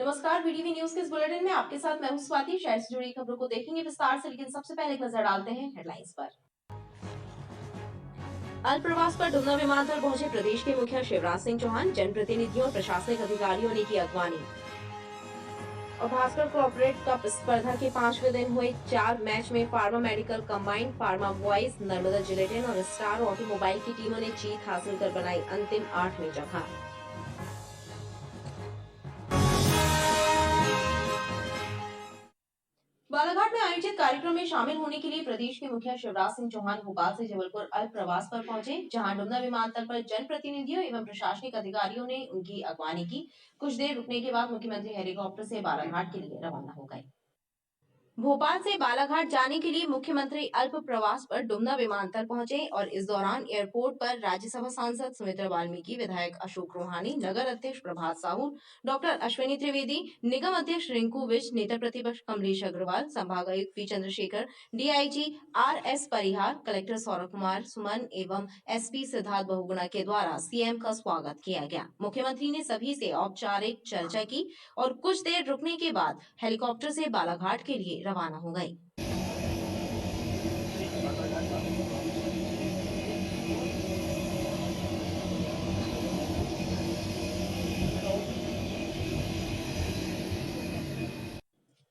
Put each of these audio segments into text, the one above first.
नमस्कार, VTV news के इस बुलेटिन में आपके साथ मैं हूं स्वाति। शहर से जुड़ी खबरों को देखेंगे विस्तार से, लेकिन सबसे पहले एक नजर डालते हैं हेडलाइंस पर। अल्पप्रवास पर डुमना विमानतल पहुंचे प्रदेश के मुखिया शिवराज सिंह चौहान। जनप्रतिनिधियों और प्रशासनिक अधिकारियों ने की अगवानी। और भास्कर कॉर्पोरेट कप स्पर्धा के 5वें दिन हुए 4 मैच में pharma medical combined, pharma boys, Narmada gelatin और स्टार ऑटोमोबाइल की टीमों ने जीत हासिल कर बनाई अंतिम 8वीं जगह। बालाघाट में आयोजित कार्यक्रम में शामिल होने के लिए प्रदेश के मुखिया शिवराज सिंह चौहान भोपाल से जबलपुर अल्प प्रवास पर पहुंचे, जहां डुमना विमानतल पर जनप्रतिनिधियों एवं प्रशासनिक अधिकारियों ने उनकी अगवानी की। कुछ देर रुकने के बाद मुख्यमंत्री हेलीकॉप्टर से बालाघाट के लिए रवाना हो गए। भोपाल से बालाघाट जाने के लिए मुख्यमंत्री अल्प प्रवास पर डुमना विमानतल पहुंचे और इस दौरान एयरपोर्ट पर राज्यसभा सांसद सुमित्रा वाल्मीकि, विधायक अशोक रोहानी, नगर अध्यक्ष प्रभात साहू, डॉक्टर अश्विनी त्रिवेदी, निगम अध्यक्ष रिंकू विज, नेता प्रतिपक्ष कमलेश अग्रवाल, संभागायुक्त पी चंद्रशेखर, डीआईजी आर.एस. परिहार, कलेक्टर सौरभ कुमार सुमन एवं एसपी सिद्धार्थ बहुगुणा के द्वारा सीएम का स्वागत किया गया। मुख्यमंत्री ने सभी से औपचारिक चर्चा की और कुछ देर रुकने के बाद हेलीकॉप्टर से बालाघाट के लिए रवाना हो गई।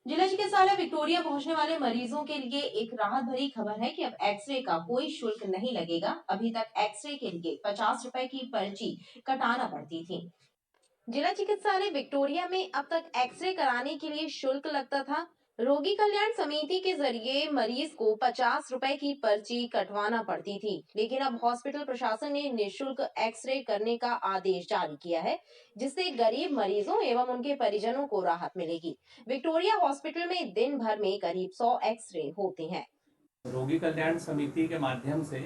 जिला चिकित्सालय विक्टोरिया पहुंचने वाले मरीजों के लिए एक राहत भरी खबर है कि अब एक्सरे का कोई शुल्क नहीं लगेगा। अभी तक एक्सरे के लिए 50 रुपए की पर्ची कटाना पड़ती थी। जिला चिकित्सालय विक्टोरिया में अब तक एक्सरे कराने के लिए शुल्क लगता था। रोगी कल्याण समिति के जरिए मरीज को 50 रुपए की पर्ची कटवाना पड़ती थी, लेकिन अब हॉस्पिटल प्रशासन ने निःशुल्क एक्सरे करने का आदेश जारी किया है, जिससे गरीब मरीजों एवं उनके परिजनों को राहत मिलेगी। विक्टोरिया हॉस्पिटल में दिन भर में करीब 100 एक्सरे होते हैं। रोगी कल्याण समिति के माध्यम से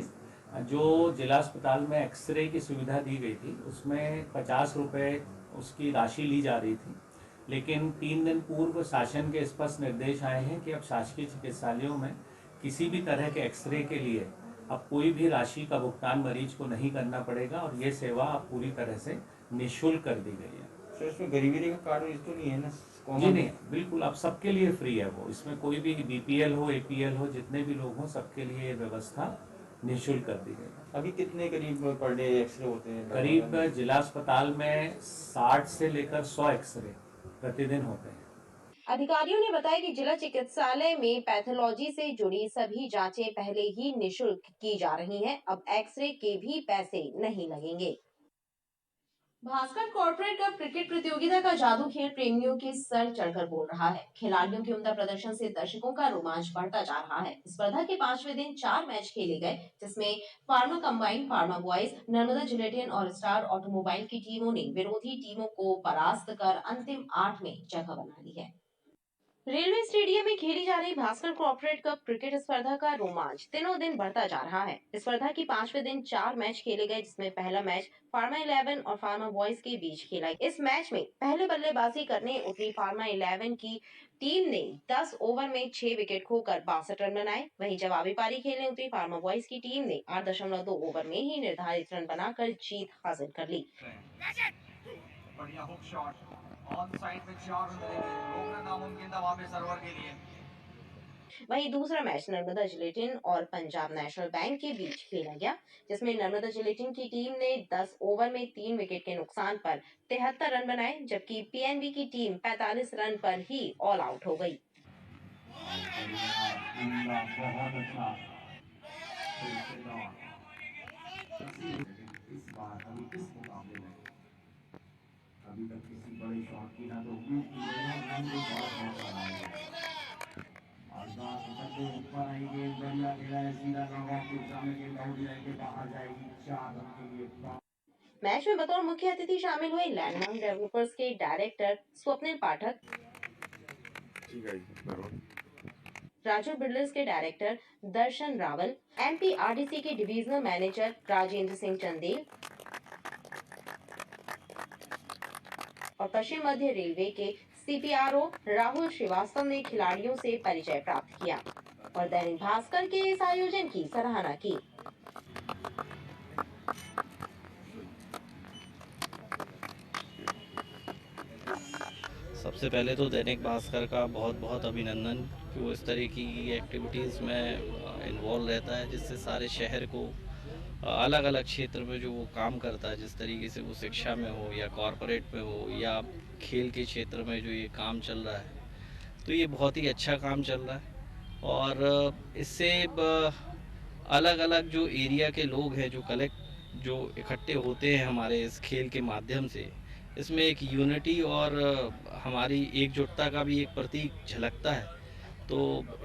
जो जिला अस्पताल में एक्सरे की सुविधा दी गई थी, उसमें 50 रुपये उसकी राशि ली जा रही थी, लेकिन 3 दिन पूर्व शासन के स्पष्ट निर्देश आए हैं कि अब शासकीय चिकित्सालयों में किसी भी तरह के एक्सरे के लिए अब कोई भी राशि का भुगतान मरीज को नहीं करना पड़ेगा और ये सेवा अब पूरी तरह से निःशुल्क कर दी गई है। सर इसमें गरीबी रेखा कार्ड तो नहीं है ना? जी नहीं, बिल्कुल अब सबके लिए फ्री है वो। इसमें कोई भी बीपीएल हो, एपीएल हो, जितने भी लोग हों, सबके लिए व्यवस्था निःशुल्क कर दी गई है। अभी कितने करीब पर डे एक्सरे होते हैं? करीब जिला अस्पताल में 60 से लेकर 100 एक्सरे प्रतिदिन होते हैं। अधिकारियों ने बताया कि जिला चिकित्सालय में पैथोलॉजी से जुड़ी सभी जांचें पहले ही निःशुल्क की जा रही हैं। अब एक्सरे के भी पैसे नहीं लगेंगे। भास्कर कॉर्पोरेट कप क्रिकेट प्रतियोगिता का जादू खेल प्रेमियों के सर चढ़कर बोल रहा है। खिलाड़ियों के उम्दा प्रदर्शन से दर्शकों का रोमांच बढ़ता जा रहा है। स्पर्धा के 5वें दिन 4 मैच खेले गए, जिसमें pharma combined, pharma boys, Narmada gelatin और स्टार ऑटोमोबाइल की टीमों ने विरोधी टीमों को परास्त कर अंतिम 8 में जगह बना ली है। रेलवे स्टेडियम में खेली जा रही भास्कर कॉर्पोरेट कप क्रिकेट स्पर्धा का रोमांच दिनों दिन बढ़ता जा रहा है। स्पर्धा की 5वें दिन 4 मैच खेले गए, जिसमें पहला मैच फार्मा 11 और फार्मा बॉयज के बीच खेला। इस मैच में पहले बल्लेबाजी करने उतरी फार्मा 11 की टीम ने 10 ओवर में 6 विकेट खोकर 62 रन बनाए। वहीं जवाबी पारी खेलने उतरी फार्मा बॉयज की टीम ने 8.2 ओवर में ही निर्धारित रन बनाकर जीत हासिल कर ली। बढ़िया हुक शॉट ऑन साइड में 4 रन मिलेंगे, रोकना नामुमकिन था वहां पे सर्वर के लिए। वहीं दूसरा मैच नर्मदा जिलेटिन और पंजाब नेशनल बैंक के बीच खेला गया, जिसमें नर्मदा जिलेटिन की टीम ने 10 ओवर में 3 विकेट के नुकसान पर 73 रन बनाए, जबकि पीएनबी की टीम 45 रन पर ही ऑल आउट हो गई। इस बार अभी इस मुकाबले में अभी तक किसी बड़े शॉट की ना तो उम्मीद की गई है, ना ही बहुत मौका आया है। और बात ऊपर आई गेंद, बढ़िया खेला है, सीधा नॉकआउट के सामने गेंद आउट जाएगी, बाहर जाएगी, 4 रन के लिए। मैच में बतौर मुख्य अतिथि शामिल हुए लैंडमार्क डेवलपर्स के डायरेक्टर स्वप्निल पाठक, राजू बिल्डर्स के डायरेक्टर दर्शन रावल, एमपीआरडीसी के डिविजनल मैनेजर राजेंद्र सिंह चंदेल और पश्चिम मध्य रेलवे के सीपीआरओ राहुल श्रीवास्तव ने खिलाड़ियों से परिचय प्राप्त किया और दैनिक भास्कर के इस आयोजन की सराहना की। सबसे पहले तो दैनिक भास्कर का बहुत बहुत अभिनंदन कि वो इस तरह की एक्टिविटीज़ में इन्वॉल्व रहता है, जिससे सारे शहर को अलग अलग क्षेत्र में जो वो काम करता है, जिस तरीके से वो शिक्षा में हो या कॉरपोरेट में हो या खेल के क्षेत्र में जो ये काम चल रहा है, तो ये बहुत ही अच्छा काम चल रहा है। और इससे अलग अलग जो एरिया के लोग हैं जो इकट्ठे होते हैं हमारे इस खेल के माध्यम से, इसमें एक यूनिटी और हमारी एकजुटता का भी एक प्रतीक झलकता है। तो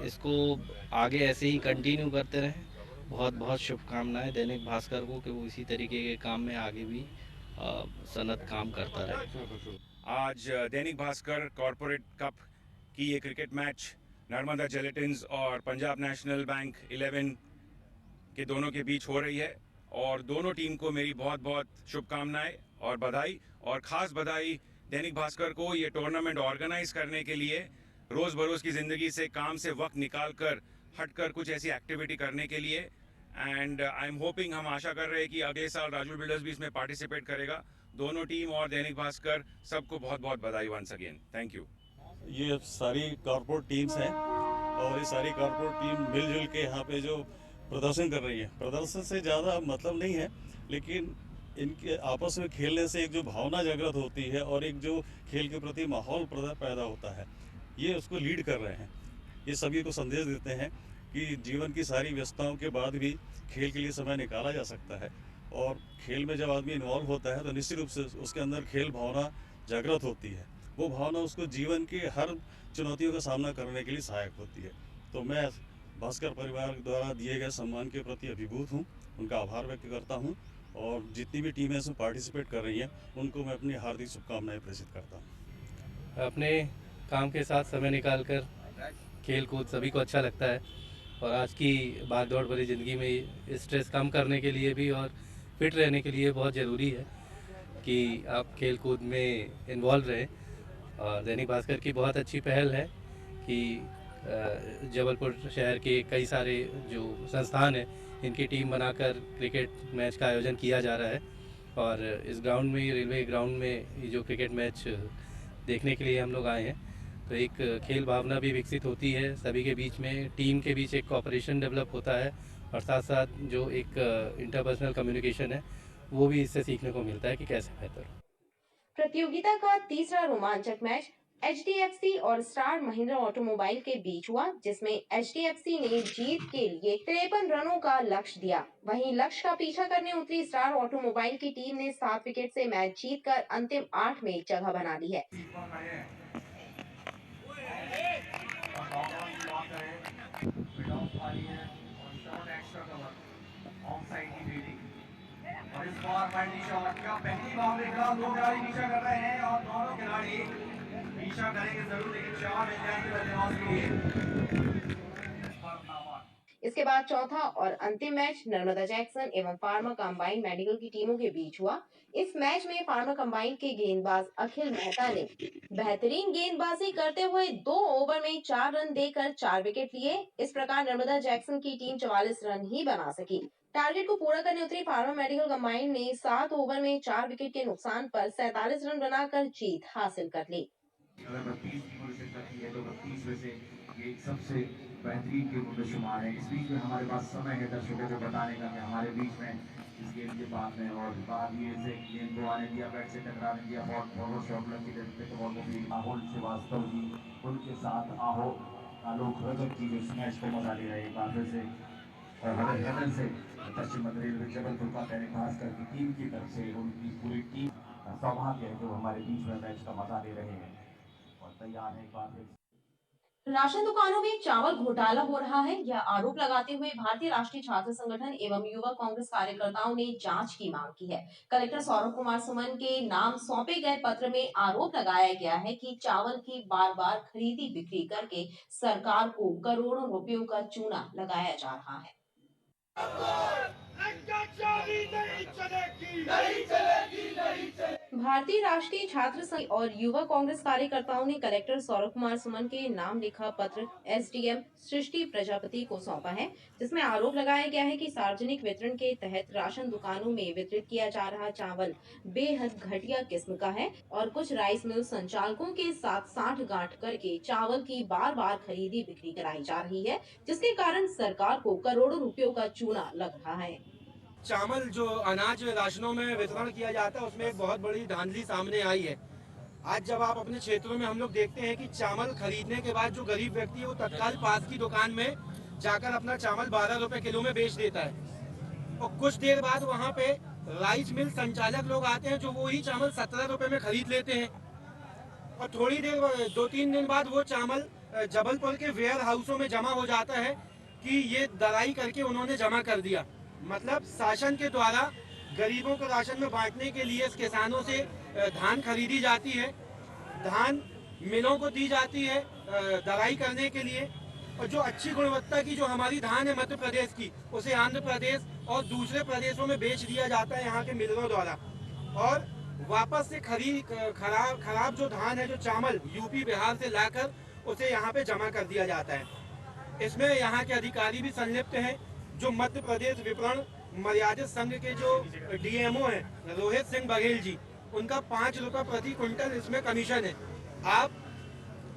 इसको आगे ऐसे ही कंटिन्यू करते रहें। बहुत बहुत शुभकामनाएं दैनिक भास्कर को कि वो इसी तरीके के काम में आगे भी सनत काम करता रहे। आज दैनिक भास्कर कॉरपोरेट कप की ये क्रिकेट मैच नर्मदा जेलेटिन्स और पंजाब नेशनल बैंक 11 के दोनों के बीच हो रही है, और दोनों टीम को मेरी बहुत बहुत शुभकामनाएं और बधाई, और ख़ास बधाई दैनिक भास्कर को ये टूर्नामेंट ऑर्गेनाइज करने के लिए, रोज़ बरोज़ की ज़िंदगी से काम से वक्त निकाल कर हटकर कुछ ऐसी एक्टिविटी करने के लिए। एंड आई एम होपिंग, हम आशा कर रहे हैं कि अगले साल राजू बिल्डर्स भी इसमें पार्टिसिपेट करेगा। दोनों टीम और दैनिक भास्कर सबको बहुत बहुत बधाई वंस अगेन। Thank you. ये सारी कॉर्पोरेट टीम्स हैं और ये सारी कॉर्पोरेट टीम मिलजुल के यहाँ पे जो प्रदर्शन कर रही है, प्रदर्शन से ज़्यादा मतलब नहीं है, लेकिन इनके आपस में खेलने से एक जो भावना जागृत होती है और एक जो खेल के प्रति माहौल पैदा होता है, ये उसको लीड कर रहे हैं। ये सभी को संदेश देते हैं कि जीवन की सारी व्यस्तताओं के बाद भी खेल के लिए समय निकाला जा सकता है, और खेल में जब आदमी इन्वॉल्व होता है तो निश्चित रूप से उसके अंदर खेल भावना जागृत होती है। वो भावना उसको जीवन के हर चुनौतियों का सामना करने के लिए सहायक होती है। तो मैं भास्कर परिवार द्वारा दिए गए सम्मान के प्रति अभिभूत हूँ, उनका आभार व्यक्त करता हूँ, और जितनी भी टीमें इसमें पार्टिसिपेट कर रही हैं उनको मैं अपनी हार्दिक शुभकामनाएं प्रेषित करता हूँ। अपने काम के साथ समय निकालकर खेल कूद सभी को अच्छा लगता है, और आज की भाग दौड़ भरी ज़िंदगी में स्ट्रेस कम करने के लिए भी और फिट रहने के लिए बहुत ज़रूरी है कि आप खेल कूद में इन्वॉल्व रहें। और दैनिक भास्कर की बहुत अच्छी पहल है कि जबलपुर शहर के कई सारे जो संस्थान हैं, इनकी टीम बनाकर क्रिकेट मैच का आयोजन किया जा रहा है, और इस ग्राउंड में, रेलवे ग्राउंड में ये जो क्रिकेट मैच देखने के लिए हम लोग आए हैं, तो एक खेल भावना भी विकसित होती है, सभी के बीच में टीम के बीच एक कोऑपरेशन डेवलप होता है, और साथ साथ जो एक इंटरपर्सनल कम्युनिकेशन है वो भी इससे सीखने को मिलता है कि कैसे बेहतर हो। प्रतियोगिता का तीसरा रोमांचक मैच एचडीएफसी और स्टार महिंद्रा ऑटोमोबाइल के बीच हुआ, जिसमें एचडीएफसी ने जीत के लिए 53 रनों का लक्ष्य दिया। वहीं लक्ष्य का पीछा करने उतरी स्टार ऑटोमोबाइल की टीम ने 7 विकेट से मैच जीतकर अंतिम 8 में जगह बना ली है। और इस बार पहली शॉट का पहली बाउंड्री ग्राउंड, दो खिलाड़ी नीचा कर रहे हैं और दोनों खिलाड़ी नीचा करेंगे जरूर, लेकिन 4 मिल जाएंगे बल्लेबाज के लिए। इसके बाद चौथा और अंतिम मैच नर्मदा जैक्सन एवं फार्मा कंबाइन मेडिकल की टीमों के बीच हुआ। इस मैच में फार्मा कंबाइन के गेंदबाज अखिल मेहता ने बेहतरीन गेंदबाजी करते हुए 2 ओवर में 4 रन देकर 4 विकेट लिए। इस प्रकार नर्मदा जैक्सन की टीम 44 रन ही बना सकी। टारगेट को पूरा करने उतरी फार्मा मेडिकल कंबाइन ने 7 ओवर में 4 विकेट के नुकसान पर 47 रन बनाकर जीत हासिल कर ली। अगर 32 टीमों ने शिरकत की है तो 32 में से ये सबसे बेहतरीन टीमों में शुमार है। इस बीच में हमारे पास समय है दर्शकों को बताने का कि हमारे बीच में इस गेम के बाद में और बाहर से गेंद को आने दिया, बैट से टकराने दिया, बहुत शॉट लगी देते तो बॉल को भी राहुल श्रीवास्तव जी उनके साथ आलोक रजक जी इस मैच को मजा ले रहे हैं। बादल से हदन से पश्चिम मध्य रेलवे जबलपुर का दैनिक भास्कर की टीम की तरफ से उनकी पूरी टीम सौभाग्य है जो हमारे बीच में मैच का मजा ले रहे हैं और तैयार है एक बार फिर। राशन दुकानों में चावल घोटाला हो रहा है, यह आरोप लगाते हुए भारतीय राष्ट्रीय छात्र संगठन एवं युवा कांग्रेस कार्यकर्ताओं ने जांच की मांग की है। कलेक्टर सौरभ कुमार सुमन के नाम सौंपे गए पत्र में आरोप लगाया गया है कि चावल की बार बार खरीदी बिक्री करके सरकार को करोड़ों रुपयों का चूना लगाया जा रहा है। नहीं चलेगी, नहीं चलेगी, नहीं चलेगी। भारतीय राष्ट्रीय छात्र संघ और युवा कांग्रेस कार्यकर्ताओं ने कलेक्टर सौरभ कुमार सुमन के नाम लिखा पत्र एसडीएम सृष्टि प्रजापति को सौंपा है, जिसमें आरोप लगाया गया है कि सार्वजनिक वितरण के तहत राशन दुकानों में वितरित किया जा रहा चावल बेहद घटिया किस्म का है और कुछ राइस मिल संचालकों के साथ साठगांठ करके चावल की बार बार खरीदी बिक्री कराई जा रही है, जिसके कारण सरकार को करोड़ों रुपयों का चूना लग रहा है। चावल जो अनाज राशनों में वितरण किया जाता है उसमें एक बहुत बड़ी धांधली सामने आई है। आज जब आप अपने क्षेत्रों में हम लोग देखते हैं कि चावल खरीदने के बाद जो गरीब व्यक्ति है वो तत्काल पास की दुकान में जाकर अपना चावल 12 रुपए किलो में बेच देता है और कुछ देर बाद वहाँ पे राइस मिल संचालक लोग आते हैं जो वही चावल 17 रुपए में खरीद लेते हैं और थोड़ी देर 2-3 दिन बाद वो चावल जबलपुर के वेयर हाउसों में जमा हो जाता है कि ये दराई करके उन्होंने जमा कर दिया। मतलब शासन के द्वारा गरीबों को राशन में बांटने के लिए किसानों से धान खरीदी जाती है, धान मिलों को दी जाती है दराई करने के लिए और जो अच्छी गुणवत्ता की जो हमारी धान है मध्य प्रदेश की उसे आंध्र प्रदेश और दूसरे प्रदेशों में बेच दिया जाता है यहाँ के मिलों द्वारा और वापस से खराब जो धान है जो चावल यूपी बिहार से लाकर उसे यहाँ पे जमा कर दिया जाता है। इसमें यहाँ के अधिकारी भी संलिप्त हैं। जो मध्य प्रदेश विपणन मर्यादित संघ के जो डीएमओ हैं रोहित सिंह बघेल जी, उनका 5 रुपए प्रति क्विंटल इसमें कमीशन है। आप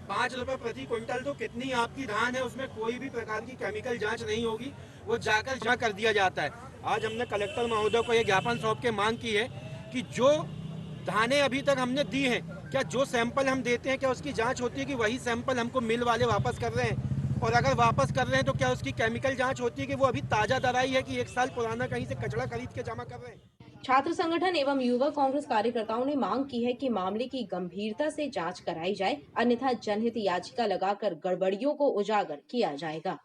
5 रुपए प्रति क्विंटल तो कितनी आपकी धान है उसमें कोई भी प्रकार की केमिकल जांच नहीं होगी, वो जाकर जमा कर दिया जाता है। आज हमने कलेक्टर महोदय को यह ज्ञापन सौंप के मांग की है कि जो धानें अभी तक हमने दी हैं, क्या जो सैंपल हम देते हैं क्या उसकी जाँच होती है कि वही सैंपल हमको मिल वाले वापस कर रहे हैं, और अगर वापस कर रहे हैं तो क्या उसकी केमिकल जांच होती है कि वो अभी ताजा दराई है कि 1 साल पुराना कहीं से कचड़ा खरीद के जमा कर रहे हैं। छात्र संगठन एवं युवा कांग्रेस कार्यकर्ताओं ने मांग की है कि मामले की गंभीरता से जांच कराई जाए, अन्यथा जनहित याचिका लगाकर गड़बड़ियों को उजागर किया जाएगा।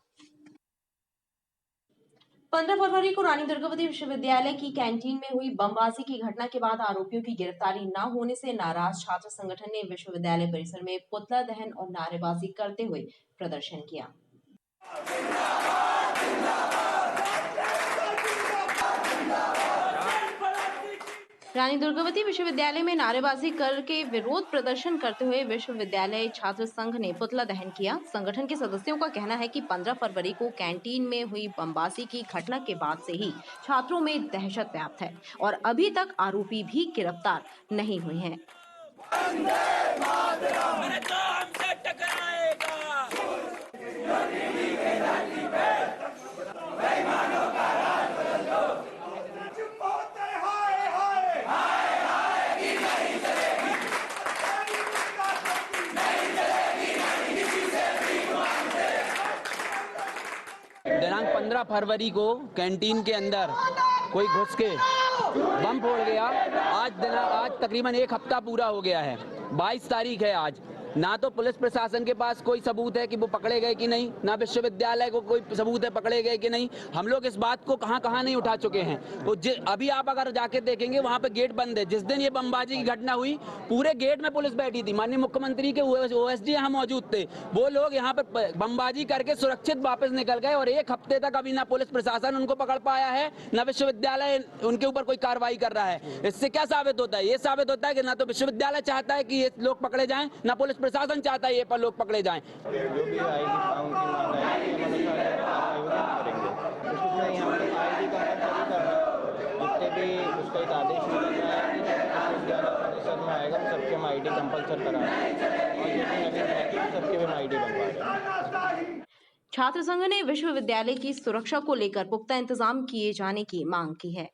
15 फरवरी को रानी दुर्गावती विश्वविद्यालय की कैंटीन में हुई बमबाजी की घटना के बाद आरोपियों की गिरफ्तारी न होने से नाराज छात्र संगठन ने विश्वविद्यालय परिसर में पुतला दहन और नारेबाजी करते हुए प्रदर्शन किया। रानी दुर्गावती विश्वविद्यालय में नारेबाजी करके विरोध प्रदर्शन करते हुए विश्वविद्यालय छात्र संघ ने पुतला दहन किया। संगठन के सदस्यों का कहना है कि 15 फरवरी को कैंटीन में हुई बमबाजी की घटना के बाद से ही छात्रों में दहशत व्याप्त है और अभी तक आरोपी भी गिरफ्तार नहीं हुए हैं। दिनांक 15 फरवरी को कैंटीन के अंदर कोई घुस के बम फोड़ गया। आज तकरीबन 1 हफ्ता पूरा हो गया है। 22 तारीख है आज। ना तो पुलिस प्रशासन के पास कोई सबूत है कि वो पकड़े गए कि नहीं, ना विश्वविद्यालय को कोई सबूत है पकड़े गए कि नहीं। हम लोग इस बात को कहां नहीं उठा चुके हैं। तो अभी आप अगर जाके देखेंगे वहां पे गेट बंद है। जिस दिन ये बमबाजी की घटना हुई पूरे गेट में पुलिस बैठी थी। माननीय मुख्यमंत्री के ओएसडी यहाँ मौजूद थे। वो लोग यहाँ पे बमबाजी करके सुरक्षित वापस निकल गए और 1 हफ्ते तक अभी ना पुलिस प्रशासन उनको पकड़ पाया है, ना विश्वविद्यालय उनके ऊपर कोई कार्रवाई कर रहा है। इससे क्या साबित होता है? ये साबित होता है कि ना तो विश्वविद्यालय चाहता है कि ये लोग पकड़े जाएं, ना पुलिस प्रशासन चाहता है ये पर लोग पकड़े जाएं। जो भी आएगी जितने भी उसका एक आदेश मिला है कि में आएगा सबके हम ID कंपल्सर करा और जितने नवीन सबके भी ID बनवा रहे हैं। छात्र संघ ने विश्वविद्यालय की सुरक्षा को लेकर पुख्ता इंतजाम किए जाने की मांग की है।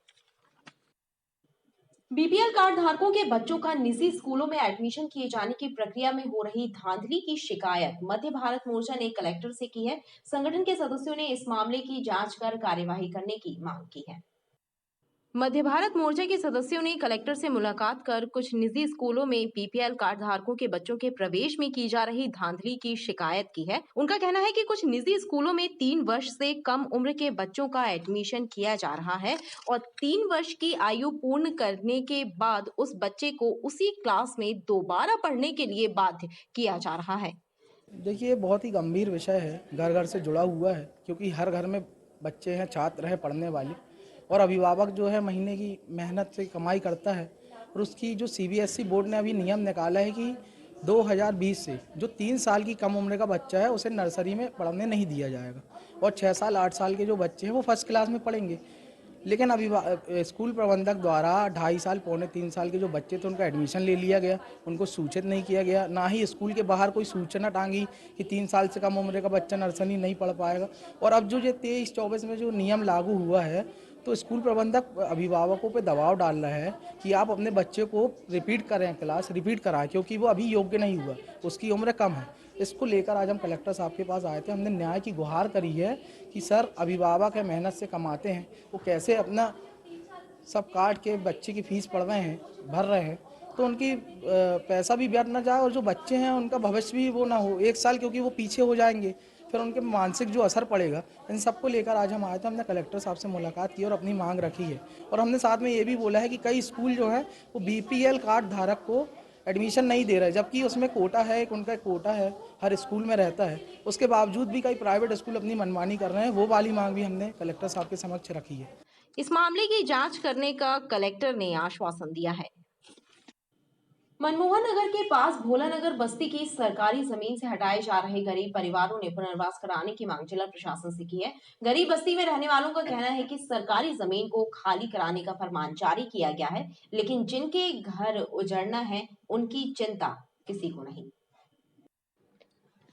बीपीएल कार्ड धारकों के बच्चों का निजी स्कूलों में एडमिशन किए जाने की प्रक्रिया में हो रही धांधली की शिकायत मध्य भारत मोर्चा ने कलेक्टर से की है। संगठन के सदस्यों ने इस मामले की जांच कर कार्यवाही करने की मांग की है। मध्य भारत मोर्चा के सदस्यों ने कलेक्टर से मुलाकात कर कुछ निजी स्कूलों में बीपीएल कार्ड धारकों के बच्चों के प्रवेश में की जा रही धांधली की शिकायत की है। उनका कहना है कि कुछ निजी स्कूलों में 3 वर्ष से कम उम्र के बच्चों का एडमिशन किया जा रहा है और 3 वर्ष की आयु पूर्ण करने के बाद उस बच्चे को उसी क्लास में दोबारा पढ़ने के लिए बाध्य किया जा रहा है। देखिए, बहुत ही गंभीर विषय है, घर घर से जुड़ा हुआ है, क्योंकि हर घर में बच्चे हैं, छात्र हैं, पढ़ने वाले, और अभिभावक जो है महीने की मेहनत से कमाई करता है, और उसकी जो CBSE बोर्ड ने अभी नियम निकाला है कि 2020 से जो 3 साल की कम उम्र का बच्चा है उसे नर्सरी में पढ़ने नहीं दिया जाएगा और 6 साल 8 साल के जो बच्चे हैं वो फर्स्ट क्लास में पढ़ेंगे। लेकिन अभी स्कूल प्रबंधक द्वारा 2.5 साल पौने 3 साल के जो बच्चे थे उनका एडमिशन ले लिया गया, उनको सूचित नहीं किया गया, ना ही स्कूल के बाहर कोई सूचना टांगी कि 3 साल से कम उम्र का बच्चा नर्सरी नहीं पढ़ पाएगा। और अब जो ये 23-24 में जो नियम लागू हुआ है तो स्कूल प्रबंधक अभिभावकों पे दबाव डाल रहा है कि आप अपने बच्चे को रिपीट करें, क्लास रिपीट कराएं, क्योंकि वो अभी योग्य नहीं हुआ, उसकी उम्र कम है। इसको लेकर आज हम कलेक्टर साहब के पास आए थे। हमने न्याय की गुहार करी है कि सर, अभिभावक है, मेहनत से कमाते हैं, वो कैसे अपना सब काट के बच्चे की फीस पढ़ रहे हैं, भर रहे हैं, तो उनकी पैसा भी व्यर्थ ना जाए और जो बच्चे हैं उनका भविष्य भी वो ना हो 1 साल, क्योंकि वो पीछे हो जाएंगे, फिर उनके मानसिक जो असर पड़ेगा। इन सबको लेकर आज हम आए थे। हमने कलेक्टर साहब से मुलाकात की और अपनी मांग रखी है और हमने साथ में ये भी बोला है कि कई स्कूल जो है वो BPL कार्ड धारक को एडमिशन नहीं दे रहे, जबकि उसमें कोटा है, उनका एक कोटा है, हर स्कूल में रहता है। उसके बावजूद भी कई प्राइवेट स्कूल अपनी मनमानी कर रहे हैं। वो वाली मांग भी हमने कलेक्टर साहब के समक्ष रखी है। इस मामले की जांच करने का कलेक्टर ने आश्वासन दिया है। मनमोहन नगर के पास भोला नगर बस्ती की सरकारी जमीन से हटाए जा रहे गरीब परिवारों ने पुनर्वास कराने की मांग जिला प्रशासन से की है। गरीब बस्ती में रहने वालों का कहना है कि सरकारी जमीन को खाली कराने का फरमान जारी किया गया है, लेकिन जिनके घर उजड़ना है उनकी चिंता किसी को नहीं।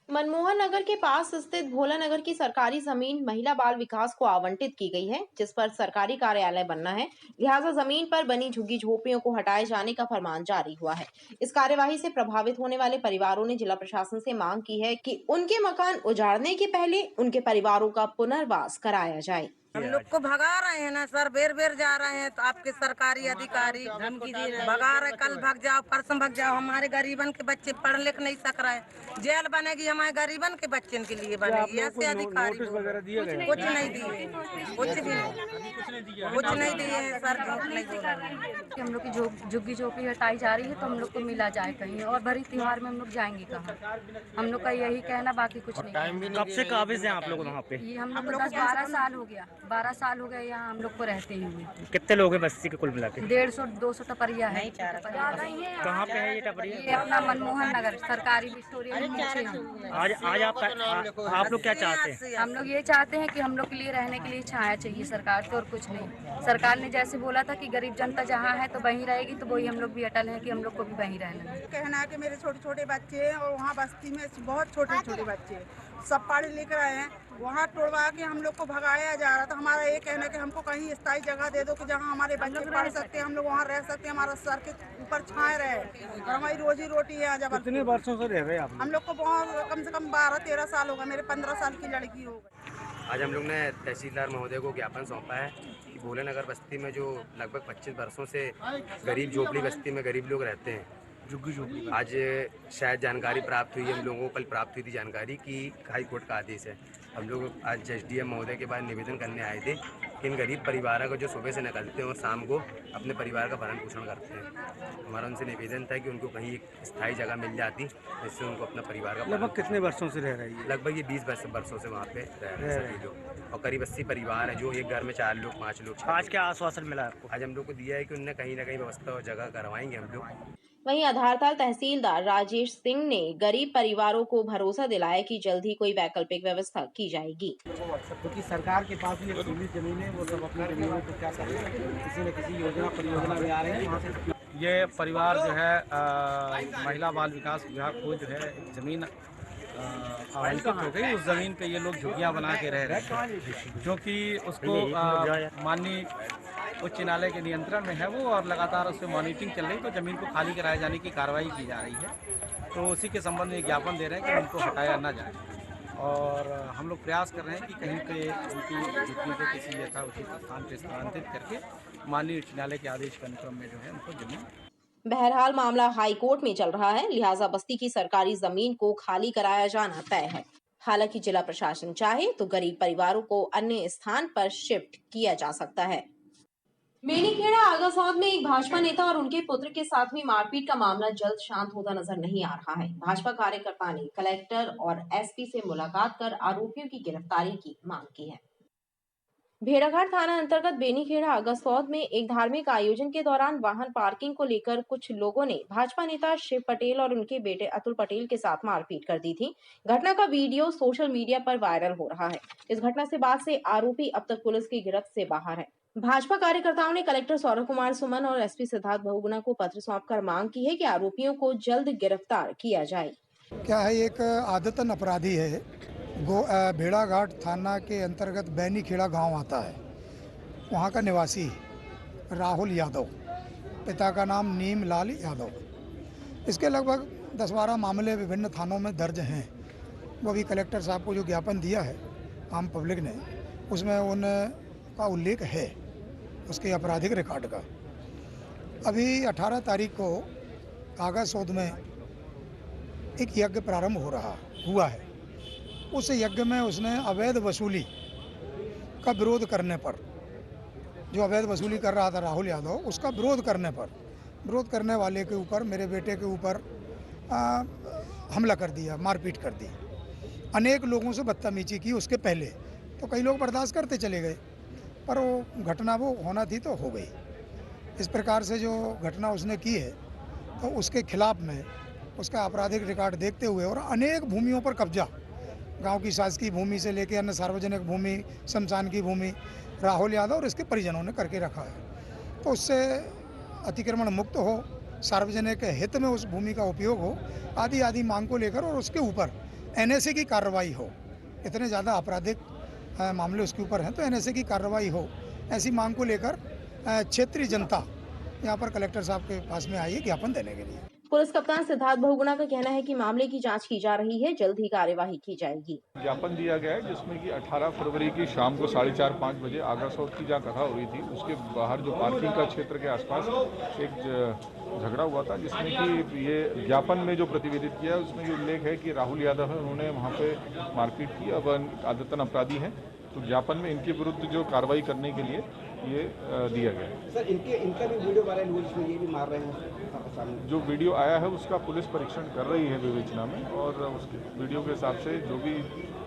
मनमोहन नगर के पास स्थित भोला नगर की सरकारी जमीन महिला बाल विकास को आवंटित की गई है, जिस पर सरकारी कार्यालय बनना है। लिहाजा जमीन पर बनी झुग्गी झोपड़ियों को हटाए जाने का फरमान जारी हुआ है। इस कार्यवाही से प्रभावित होने वाले परिवारों ने जिला प्रशासन से मांग की है कि उनके मकान उजाड़ने के पहले उनके परिवारों का पुनर्वास कराया जाए। हम लोग को भगा रहे हैं ना सर, बेर बेर जा रहे हैं, तो आपके सरकारी अधिकारी धमकी दे रहे हैं, भगा रहे, कल भाग जाओ, परसों भाग जाओ। हमारे गरीबन के बच्चे पढ़ लिख नहीं सक रहे हैं, जेल बनेगी हमारे गरीबन के बच्चों के लिए बनेगी। ऐसे अधिकारी कुछ नहीं दिए, कुछ नहीं दिए हैं सर, हम लोग की झुग्गी झोपड़ी हटाई जा रही है तो हम लोग को मिला जाए कहीं, और भरी त्योहार में हम लोग जाएंगे कहाँ? हम लोग का यही कहना, बाकी कुछ नहीं। कब से काबिज हैं आप लोग वहाँ पे? ये हम लोग को 10-12 साल हो गया, 12 साल हो गए यहाँ हम लोग को रहते हुए। कितने लोग हैं बस्ती के कुल मिला के? 150-200 टपरिया है। कहाँ पे है ये टपरिया? ये अपना मनमोहन नगर सरकारी विक्टोरिया में नीचे है। आज आप लोग क्या चाहते हैं? हम लोग ये चाहते हैं कि हम लोग के लिए रहने के लिए छाया चाहिए सरकार से, और कुछ नहीं। सरकार ने जैसे बोला था कि गरीब जनता जहाँ है तो वहीं रहेगी, तो वही हम लोग भी अटल हैं कि हम लोग को भी वहीं रहना है। कहना है कि मेरे छोटे छोटे बच्चे हैं और वहाँ बस्ती में बहुत छोटे छोटे बच्चे सब पढ़ लिख रहे हैं, वहाँ तोड़वा के हम लोग को भगाया जा रहा था। हमारा ये कहना है कि हमको कहीं स्थायी जगह दे दो कि जहाँ हमारे बच्चे पढ़ सकते हैं, हम लोग वहाँ रह सकते हैं, हमारा सर के ऊपर छाए रहे और हमारी रोजी रोटी है। जब कितने वर्षों से रह रहे हैं आप? हम लोग को बहुत कम से कम 12-13 साल होगा, मेरे 15 साल की लड़की हो गई। आज हम लोग ने तहसीलदार महोदय को ज्ञापन सौंपा है कि भोले नगर बस्ती में जो लगभग 25 वर्षों से गरीब झोपड़ी बस्ती में गरीब लोग रहते हैं, झुग्गी झोपड़ी, आज शायद जानकारी प्राप्त हुई, हम लोगों को कल प्राप्त हुई थी जानकारी कि हाई कोर्ट का आदेश है। हम लोग आज SDM महोदय के पास निवेदन करने आए थे कि इन गरीब परिवारों को जो सुबह से निकलते हैं और शाम को अपने परिवार का भरण पोषण करते हैं, हमारा उनसे निवेदन था कि उनको कहीं एक स्थायी जगह मिल जाती जिससे उनको अपना परिवार का। लगभग कितने वर्षों से रह रही है? लगभग ये 20 वर्षों से वहाँ पे रह रहे हैं सभी लोग, और करीब 80 परिवार है जो एक घर में 4 लोग 5 लोग। आज क्या आश्वासन मिला आपको? आज हम लोग को दिया है कि उनने कहीं ना कहीं व्यवस्था और जगह करवाएंगे हम लोग। वहीं आधारताल तहसीलदार राजेश सिंह ने गरीब परिवारों को भरोसा दिलाया कि जल्द ही कोई वैकल्पिक व्यवस्था की जाएगी। क्योंकि सरकार के पास भी सीमित जमीन है, वो सब अपनी जमीनों को क्या करें, किसी न किसी योजना परियोजना में आ रहे हैं वहाँ से। ये परिवार जो है महिला बाल विकास विभाग को जो है जमीन आवंटित हो गई, उस जमीन पे ये लोग झुग्गियाँ बना के रह रहे हैं, क्योंकि उसको माननीय उच्च न्यायालय के नियंत्रण में है वो, और लगातार उस पर मॉनिटरिंग चल रही, तो ज़मीन को खाली कराए जाने की कार्रवाई की जा रही है। तो उसी के संबंध में ज्ञापन दे रहे हैं कि उनको हटाया ना जाए, और हम लोग प्रयास कर रहे हैं कि कहीं पे उनकी झुग्गी को किसी यथाउचित स्थान पर स्थानांतरित करके माननीय उच्च न्यायालय के आदेश के अनुक्रम में जो है उनको जमीन। बहरहाल मामला हाई कोर्ट में चल रहा है, लिहाजा बस्ती की सरकारी जमीन को खाली कराया जाना तय है। हालांकि जिला प्रशासन चाहे तो गरीब परिवारों को अन्य स्थान पर शिफ्ट किया जा सकता है। मेनीखेड़ा आगासाद में एक भाजपा नेता और उनके पुत्र के साथ हुई मारपीट का मामला जल्द शांत होता नजर नहीं आ रहा है। भाजपा कार्यकर्ता ने कलेक्टर और SP से मुलाकात कर आरोपियों की गिरफ्तारी की मांग की है। भेड़ाघाट थाना अंतर्गत बेनीखेड़ा अगसौद में एक धार्मिक आयोजन के दौरान वाहन पार्किंग को लेकर कुछ लोगों ने भाजपा नेता शिव पटेल और उनके बेटे अतुल पटेल के साथ मारपीट कर दी थी। घटना का वीडियो सोशल मीडिया पर वायरल हो रहा है। इस घटना से बाद से आरोपी अब तक पुलिस की गिरफ्त से बाहर है। भाजपा कार्यकर्ताओं ने कलेक्टर सौरभ कुमार सुमन और एसपी सिद्धार्थ बहुगुणा को पत्र सौंपकर मांग की है कि आरोपियों को जल्द गिरफ्तार किया जाए। क्या है, एक आदतन अपराधी है। भेड़ाघाट थाना के अंतर्गत बैनीखेड़ा गांव आता है। वहां का निवासी राहुल यादव, पिता का नाम नीम लाल यादव। इसके लगभग 10-12 मामले विभिन्न थानों में दर्ज हैं। वो अभी कलेक्टर साहब को जो ज्ञापन दिया है आम पब्लिक ने, उसमें उनका उल्लेख है उसके आपराधिक रिकॉर्ड का। अभी 18 तारीख को आगासोद में एक यज्ञ प्रारंभ हुआ है। उस यज्ञ में उसने अवैध वसूली का विरोध करने पर, जो अवैध वसूली कर रहा था राहुल यादव, उसका विरोध करने वाले के ऊपर, मेरे बेटे के ऊपर हमला कर दिया, मारपीट कर दी। अनेक लोगों से बदतमीजी की उसके पहले, तो कई लोग बर्दाश्त करते चले गए, पर वो घटना वो होना थी तो हो गई। इस प्रकार से जो घटना उसने की है, तो उसके खिलाफ में उसका आपराधिक रिकॉर्ड देखते हुए और अनेक भूमियों पर कब्जा, गांव की शासकीय भूमि से लेकर अन्य सार्वजनिक भूमि, शमशान की भूमि, राहुल यादव और इसके परिजनों ने करके रखा है। तो उससे अतिक्रमण मुक्त हो, सार्वजनिक हित में उस भूमि का उपयोग हो, आदि मांग को लेकर, और उसके ऊपर एनएसए की कार्रवाई हो। इतने ज़्यादा आपराधिक मामले उसके ऊपर हैं, तो एनएसए की कार्रवाई हो, ऐसी मांग को लेकर क्षेत्रीय जनता यहाँ पर कलेक्टर साहब के पास में आई है ज्ञापन देने के लिए। पुलिस कप्तान सिद्धार्थ बहुगुणा का कहना है कि मामले की जांच की जा रही है, जल्द ही कार्यवाही की जाएगी। ज्ञापन दिया गया है जिसमें कि 18 फरवरी की शाम को 4:30-5 बजे आगासौद की जहाँ कथा हो रही थी, उसके बाहर जो पार्किंग का क्षेत्र के आसपास एक झगड़ा हुआ था, जिसमें कि ये ज्ञापन में जो प्रतिवेदित किया है उसमें ये उल्लेख है कि राहुल यादव है, उन्होंने वहाँ पे मारपीट की। अब आदतन अपराधी हैं, तो ज्ञापन में इनके विरुद्ध जो कार्रवाई करने के लिए ये दिया गया है। सर, इनका भी वीडियो वायरल हुआ जिसमें ये भी मार रहे हैं। जो वीडियो आया है उसका पुलिस परीक्षण कर रही है विवेचना में, और उसके वीडियो के हिसाब से जो भी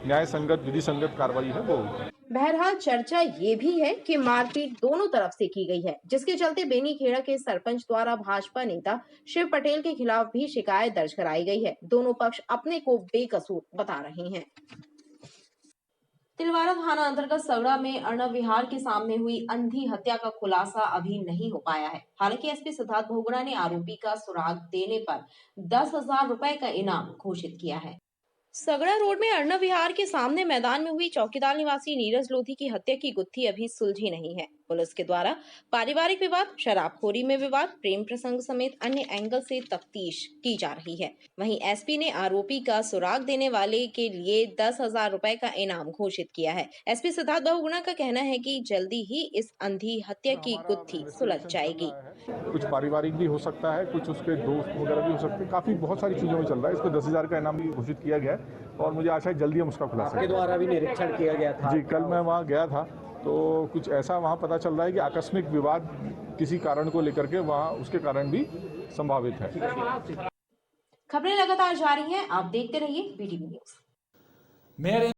न्याय संगत, विधि संगत कार्रवाई है वो होगी। बहरहाल चर्चा ये भी है कि मारपीट दोनों तरफ से की गई है, जिसके चलते बेनीखेड़ा के सरपंच द्वारा भाजपा नेता शिव पटेल के खिलाफ भी शिकायत दर्ज कराई गई है। दोनों पक्ष अपने को बेकसूर बता रहे हैं। तिलवारा थाना अंतर्गत सगड़ा में अर्णव विहार के सामने हुई अंधी हत्या का खुलासा अभी नहीं हो पाया है। हालांकि एसपी सिद्धार्थ बहुगुणा ने आरोपी का सुराग देने पर 10,000 रुपए का इनाम घोषित किया है। सगड़ा रोड में अर्णव विहार के सामने मैदान में हुई चौकीदार निवासी नीरज लोधी की हत्या की गुत्थी अभी सुलझी नहीं है। पुलिस के द्वारा पारिवारिक विवाद, शराबखोरी में विवाद, प्रेम प्रसंग समेत अन्य एंगल से तफ्तीश की जा रही है। वहीं एसपी ने आरोपी का सुराग देने वाले के लिए 10,000 रुपए का इनाम घोषित किया है। एसपी सिद्धार्थ बहुगुणा का कहना है कि जल्दी ही इस अंधी हत्या की गुत्थी सुलझ जाएगी। कुछ पारिवारिक भी हो सकता है, कुछ उसके दोस्त वगैरह भी हो सकते हैं, काफी बहुत सारी चीजों में चल रहा है। इसको 10,000 का इनाम भी घोषित किया गया है और मुझे आशा है जल्दी हम उसका खुलासा आपके द्वारा भी निरीक्षण किया गया था। जी, कल मैं वहाँ गया था, तो कुछ ऐसा वहाँ पता चल रहा है कि आकस्मिक विवाद किसी कारण को लेकर के वहाँ उसके कारण भी संभावित है। खबरें लगातार जारी हैं, आप देखते रहिए BTV न्यूज।